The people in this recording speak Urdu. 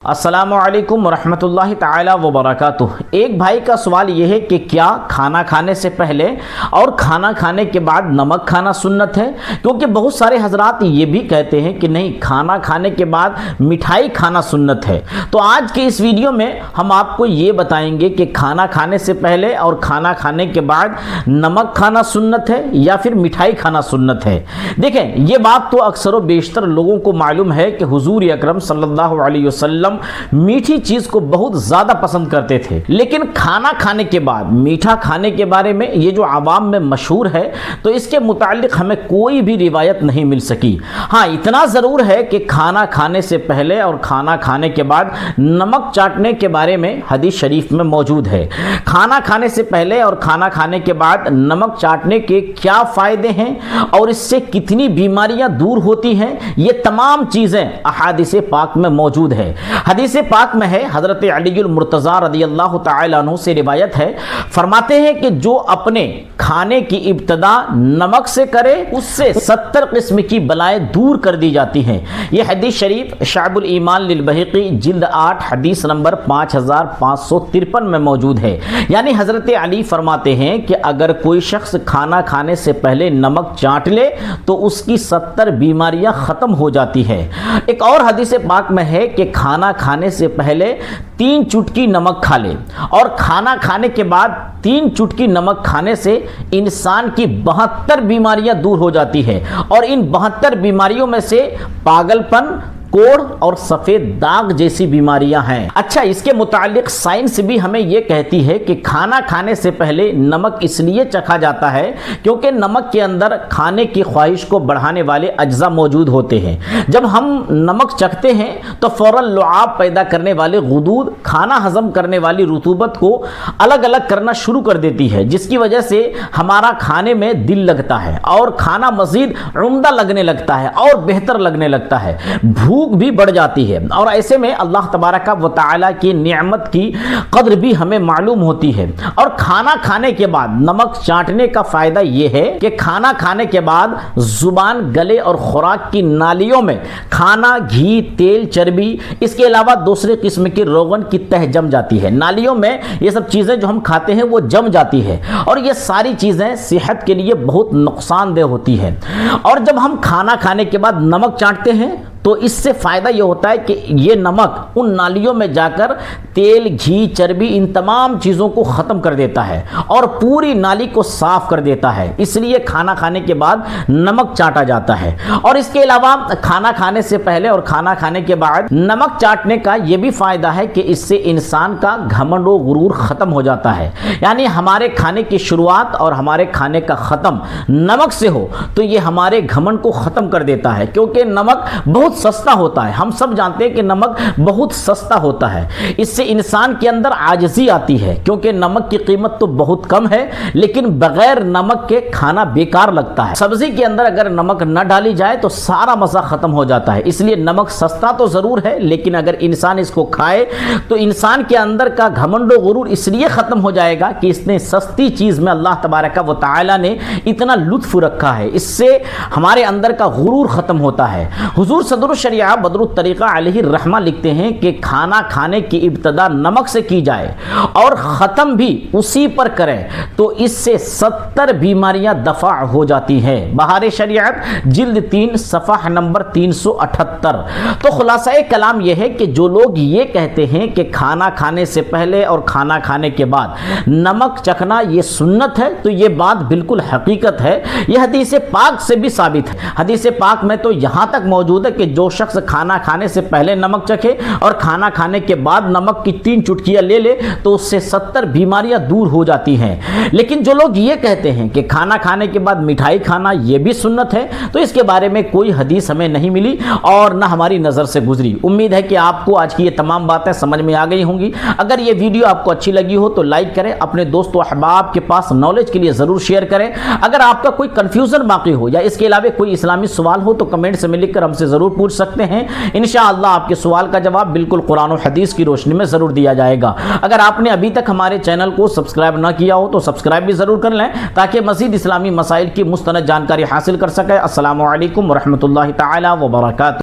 السلام علیکم ورحمۃ اللہ تعالی وبرکاتہ۔ ایک بھائی کا سوال یہ ہے کہ کیا کھانا کھانے سے پہلے اور کھانا کھانے کے بعد نمک کھانا سنت ہے؟ کیونکہ بہت سارے حضرات یہ بھی کہتے ہیں کہ نہیں، کھانا کھانے کے بعد مٹھائی کھانا سنت ہے۔ تو آج کے اس ویڈیو میں ہم آپ کو یہ بتائیں گے کہ کھانا کھانے سے پہلے اور کھانا کھانے کے بعد نمک کھانا سنت ہے یا پھر مٹھائی کھانا سنت ہے۔ دیکھیں، یہ بات تو اکثر و بیشتر لوگوں کو معلوم ہے کہ حضور اکرم صلی اللہ علیہ وسلم میٹھی چیز کو بہت زیادہ پسند کرتے تھے، لیکن کھانا کھانے کے بعد میٹھا کھانے کے بارے میں یہ جو عوام میں مشہور ہے، تو اس کے متعلق ہمیں کوئی بھی روایت نہیں مل سکی۔ ہاں، اتنا ضرور ہے کہ کھانا کھانے سے پہلے اور کھانا کھانے کے بعد نمک چاٹنے کے بارے میں حدیث شریف میں موجود ہے۔ کھانا کھانے سے پہلے اور کھانا کھانے کے بعد نمک چاٹنے کے کیا فائدے ہیں اور اس سے کتنی بیماریاں دور ہوتی ہیں، یہ تمام چیزیں احادیث پاک میں موجود ہے۔ حدیث پاک میں ہے، حضرت علی المرتضی رضی اللہ تعالی عنہ سے روایت ہے، فرماتے ہیں کہ جو اپنے کھانے کی ابتدا نمک سے کرے، اس سے 70 قسم کی بلائیں دور کر دی جاتی ہیں۔ یہ حدیث شریف شعب الایمان للبیہقی جلد 8 حدیث نمبر 5553 میں موجود ہے۔ یعنی حضرت علی فرماتے ہیں کہ اگر کوئی شخص کھانا کھانے سے پہلے نمک چاٹ لے تو اس کی 70 بیماریاں ختم ہو جاتی ہے۔ ایک اور حدیث پاک میں ہے کہ کھانا کھانے سے پہلے 3 چٹکی نمک کھا لے، اور کھانا کھانے کے بعد 3 چٹکی نمک کھانے سے انسان کی 72 بیماریاں دور ہو جاتی ہے، اور ان 72 بیماریوں میں سے پاگل پن، کوڑھ اور سفید داغ جیسی بیماریاں ہیں۔ اچھا، اس کے متعلق سائنس بھی ہمیں یہ کہتی ہے کہ کھانا کھانے سے پہلے نمک اس لیے چکھا جاتا ہے کیونکہ نمک کے اندر کھانے کی خواہش کو بڑھانے والے اجزاء موجود ہوتے ہیں۔ جب ہم نمک چکھتے ہیں تو فوراً لعاب پیدا کرنے والے غدود کھانا ہضم کرنے والی رطوبت کو الگ الگ کرنا شروع کر دیتی ہے، جس کی وجہ سے ہمارا کھانے میں دل لگتا ہے اور کھانا مزید عمدہ لگنے لگتا ہے اور بہتر لگنے لگتا ہے، بھوک بھی بڑھ جاتی ہے، اور ایسے میں اللہ تبارک و تعالی کی نعمت کی قدر بھی ہمیں معلوم ہوتی ہے۔ اور کھانا کھانے کے بعد نمک چاٹنے کا فائدہ یہ ہے کہ کھانا کھانے کے بعد زبان، گلے اور خوراک کی نالیوں میں کھانا، گھی، تیل، چربی، اس کے علاوہ دوسرے قسم کی روغن کی تہ جم جاتی ہے۔ نالیوں میں یہ سب چیزیں جو ہم کھاتے ہیں وہ جم جاتی ہے، اور یہ ساری چیزیں صحت کے لیے بہت نقصان دہ ہوتی ہے۔ اور جب ہم کھانا کھانے کے بعد نمک چاٹتے ہیں تو اس سے فائدہ یہ ہوتا ہے کہ یہ نمک ان نالیوں میں جا کر تیل، گھی، چربی، ان تمام چیزوں کو ختم کر دیتا ہے اور پوری نالی کو صاف کر دیتا ہے۔ اس لیے کھانا کھانے کے بعد نمک چاٹا جاتا ہے۔ اور اس کے علاوہ کھانا کھانے سے پہلے اور کھانا کھانے کے بعد نمک چاٹنے کا یہ بھی فائدہ ہے کہ اس سے انسان کا گھمنڈ و غرور ختم ہو جاتا ہے۔ یعنی ہمارے کھانے کی شروعات اور ہمارے کھانے کا ختم نمک سے ہو تو یہ ہمارے گھمنڈ کو ختم کر دیتا ہے، کیونکہ نمک بہت سستا ہوتا ہے۔ ہم سب جانتے ہیں کہ نمک بہت سستا ہوتا ہے۔ اس سے انسان کے اندر عاجزی آتی ہے، کیونکہ نمک کی قیمت تو بہت کم ہے، لیکن بغیر نمک کے کھانا بیکار لگتا ہے۔ سبزی کے اندر اگر نمک نہ ڈالی جائے تو سارا مزہ ختم ہو جاتا ہے۔ اس لیے نمک سستا تو ضرور ہے، لیکن اگر انسان اس کو کھائے تو انسان کے اندر کا گھمنڈ و غرور اس لیے ختم ہو جائے گا کہ اس نے سستی چیز میں اللہ تبارک و تعالی نے اتنا لطف رکھا ہے، اس سے ہمارے اندر کا غرور ختم ہوتا ہے۔ حضور صدر شریعہ بدر الطریقہ علیہ الرحمہ لکھتے ہیں کہ کھانا کھانے کی ابتدا نمک سے کی جائے اور ختم بھی اسی پر کریں تو اس سے 70 بیماریاں دفع ہو جاتی ہیں۔ بہار شریعت جلد 3 صفحہ نمبر 378۔ تو خلاصہ کلام یہ ہے کہ جو لوگ یہ کہتے ہیں کہ کھانا کھانے سے پہلے اور کھانا کھانے کے بعد نمک چکھنا یہ سنت ہے، تو یہ بات بالکل حقیقت ہے۔ یہ حدیث پاک سے بھی ثابت ہے۔ حدیث پاک میں تو یہاں تک موجود ہے کہ جو شخص کھانا کھانے سے پہلے نمک چکھے اور کھانا کھانے کے بعد نمک کی 3 چٹکیاں لے لے تو اس سے 70 بیماریاں دور ہو جاتی ہیں۔ لیکن جو لوگ یہ کہتے ہیں کہ کھانا کھانے کے بعد مٹھائی کھانا یہ بھی سنت ہے، تو اس کے بارے میں کوئی حدیث ہمیں نہیں ملی اور نہ ہماری نظر سے گزری۔ امید ہے کہ آپ کو آج کی یہ تمام باتیں سمجھ میں آ گئی ہوں گی۔ اگر یہ ویڈیو آپ کو اچھی لگی ہو تو لائک کریں، اپنے دوست و احباب کے پاس نالج کے لیے ضرور شیئر کریں۔ اگر آپ کا کوئی کنفیوژن باقی ہو یا اس کے علاوہ کوئی اسلامی سوال ہو تو کمنٹس میں لکھ کر ہم سے ضرور پوچھ سکتے ہیں۔ انشاءاللہ آپ کے سوال کا جواب بالکل قرآن و حدیث کی روشنی میں ضرور دیا جائے گا۔ اگر آپ نے ابھی تک ہمارے چینل کو سبسکرائب نہ کیا ہو تو سبسکرائب بھی ضرور کر لیں تاکہ مزید اسلامی مسائل کی مستند جانکاری حاصل کر سکیں۔ السلام علیکم ورحمۃ اللہ تعالی وبرکاتہ۔